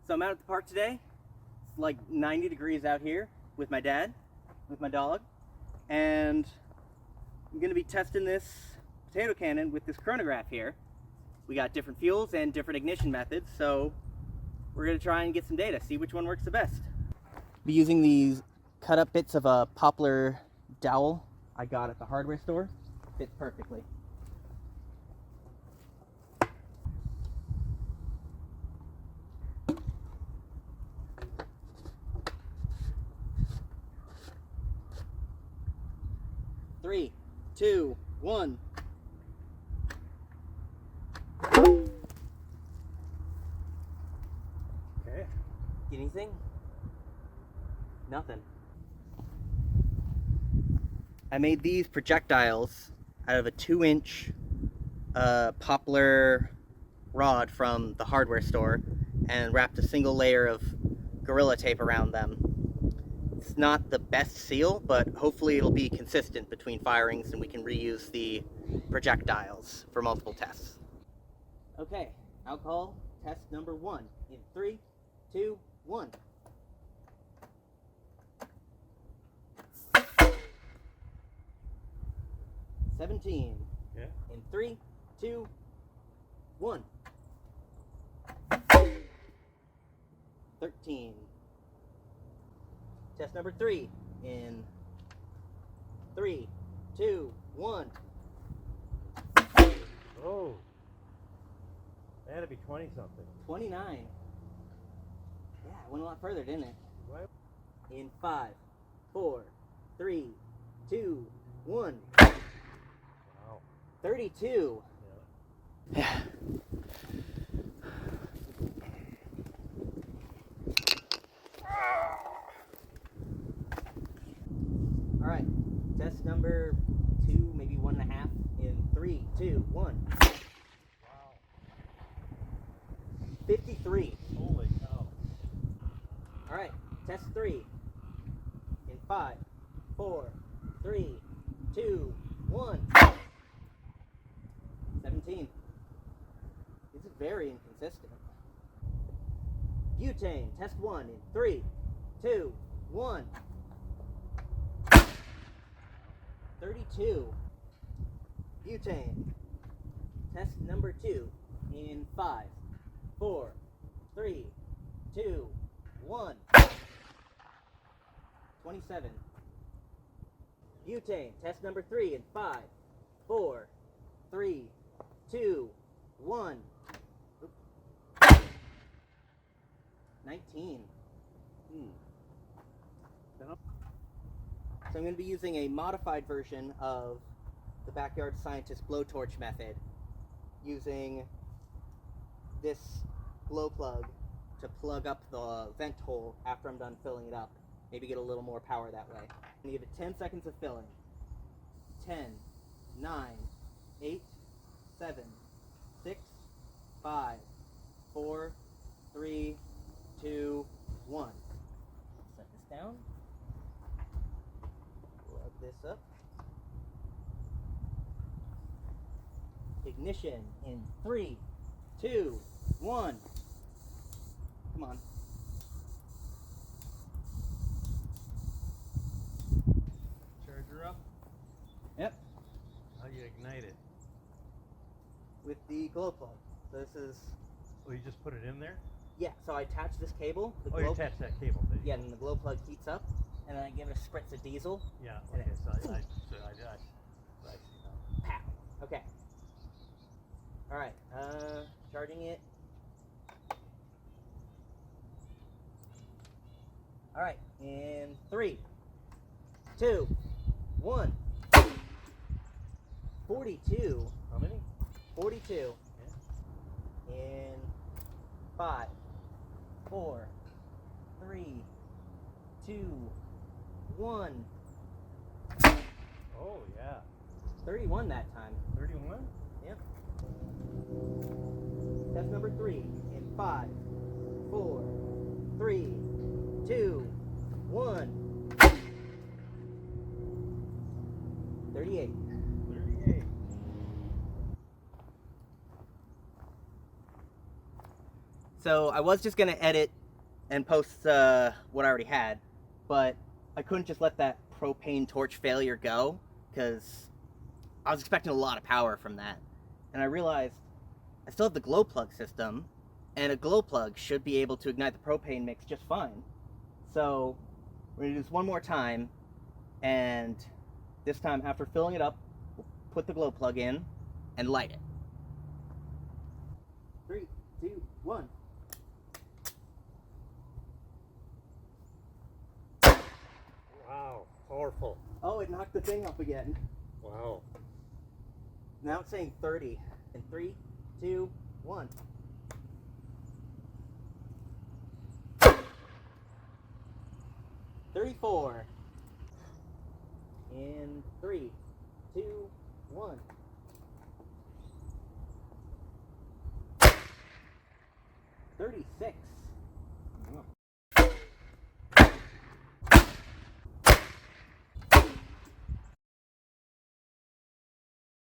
So I'm out at the park today. It's like 90 degrees out here with my dad, with my dog, and I'm gonna be testing this potato cannon with this chronograph here. We got different fuels and different ignition methods, so we're gonna try and get some data, see which one works the best. Be using these cut up bits of a poplar dowel I got at the hardware store. Fits perfectly. Three, two, one. Okay. Get anything? Nothing. I made these projectiles out of a 2-inch poplar rod from the hardware store and wrapped a single layer of Gorilla Tape around them. It's not the best seal, but hopefully it'll be consistent between firings and we can reuse the projectiles for multiple tests. Okay, alcohol test number 1 in 3, 2, 1. $17. Yeah. In 3, 2, 1. 13. Test number 3 in 3, 2, 1. Oh. That had to be 20 something. 29. Yeah, it went a lot further, didn't it? What? In 5, 4, 3, 2, 1. Wow. 32. Yeah. All right, test number 2, maybe 1.5 in 3, 2, 1. Wow. 53. Holy cow. All right, test 3 in 5, 4, 3, 2, 1. 17. This is very inconsistent. Butane, test 1 in 3, 2, 1. 32. Butane, test number 2 in 5, 4, 3, 2, 1. 27. Butane, test number 3 in 5, 4, 3, 2, 1. 19. So I'm going to be using a modified version of the Backyard Scientist blowtorch method, using this glow plug to plug up the vent hole after I'm done filling it up. Maybe get a little more power that way. I'm going to give it 10 seconds of filling. 10, 9, 8, 7, 6, 5, 4, 3, 2, 1. Set this down. Plug this up. Ignition in 3, 2, 1. Come on. Charger up? Yep. How do you ignite it? With the glow plug. So this is, Oh, you just put it in there? yeah, so I attach this cable. The Oh, you glow, attach that cable. There you yeah, go. and the glow plug heats up, and then I give it a spritz of diesel. Yeah, And okay, it- so I see now. Pow. Okay. Alright, charging it. Alright, in 3, 2, 1. 42. How many? 42. In 5, 4, 3, 2, 1. Oh, yeah. 31 that time. 31? Yep. Test number 3 in 5, 4, 3, 2, 1. 38. So I was just gonna edit and post what I already had, but I couldn't just let that propane torch failure go because I was expecting a lot of power from that. And I realized I still have the glow plug system, and a glow plug should be able to ignite the propane mix just fine. So we're gonna do this one more time, and this time after filling it up, we'll put the glow plug in and light it. 3, 2, 1. Wow, powerful. Oh, it knocked the thing up again. Wow. Now it's saying 30. In 3, 2, 1. $34. In 3, 2, 1. $36.